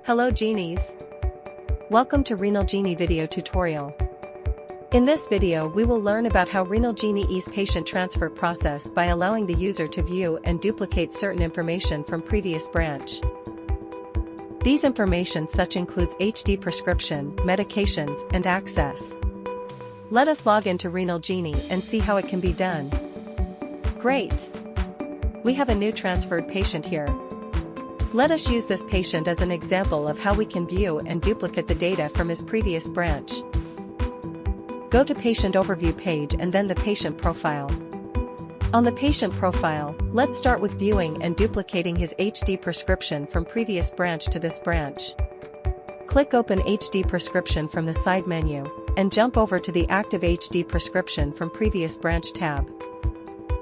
Hello Genies! Welcome to RenalGenie video tutorial. In this video we will learn about how RenalGenie ease patient transfer process by allowing the user to view and duplicate certain information from previous branch. These information such includes HD prescription, medications, and access. Let us log into RenalGenie and see how it can be done. Great! We have a new transferred patient here. Let us use this patient as an example of how we can view and duplicate the data from his previous branch. Go to Patient Overview page and then the patient profile. On the patient profile, let's start with viewing and duplicating his HD prescription from previous branch to this branch. Click Open HD Prescription from the side menu, and jump over to the Active HD Prescription from Previous Branch tab.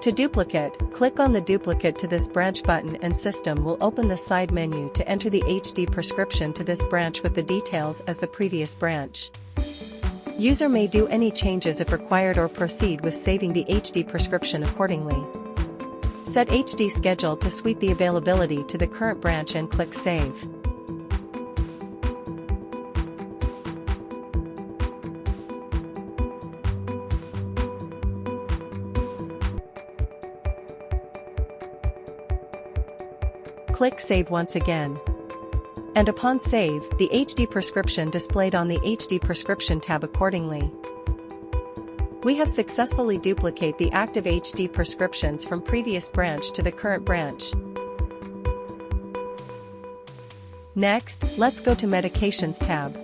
To duplicate, click on the Duplicate to this branch button and system will open the side menu to enter the HD prescription to this branch with the details as the previous branch. User may do any changes if required or proceed with saving the HD prescription accordingly. Set HD schedule to suit the availability to the current branch and click Save. Click Save once again. And upon save, the HD prescription displayed on the HD prescription tab accordingly. We have successfully duplicated the active HD prescriptions from previous branch to the current branch. Next, let's go to Medications tab.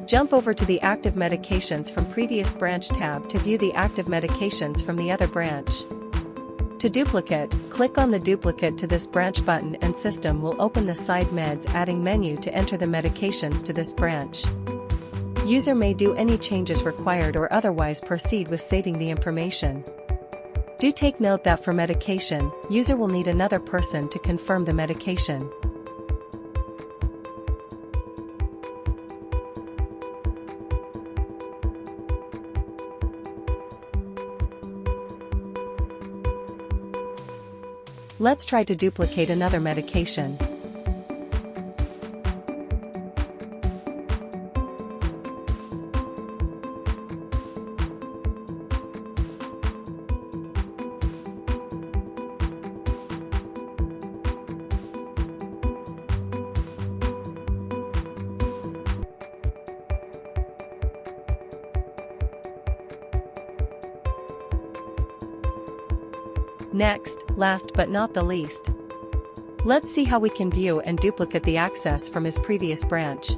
Jump over to the Active Medications from Previous Branch tab to view the active medications from the other branch. To duplicate, click on the Duplicate to this branch button and system will open the Side Meds adding menu to enter the medications to this branch. User may do any changes required or otherwise proceed with saving the information. Do take note that for medication, user will need another person to confirm the medication. Let's try to duplicate another medication. Next, last but not the least, let's see how we can view and duplicate the access from his previous branch.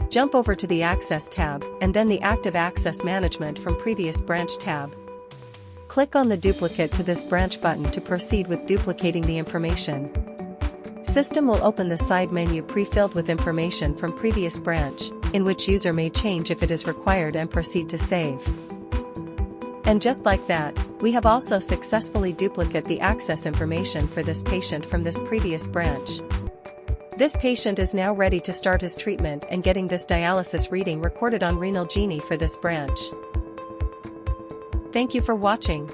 Jump over to the Access tab, and then the Active Access Management from Previous Branch tab. Click on the Duplicate to this branch button to proceed with duplicating the information. System will open the side menu pre-filled with information from previous branch, in which user may change if it is required and proceed to save. And just like that, we have also successfully duplicated the access information for this patient from this previous branch. This patient is now ready to start his treatment and getting this dialysis reading recorded on RenalGenie for this branch. Thank you for watching.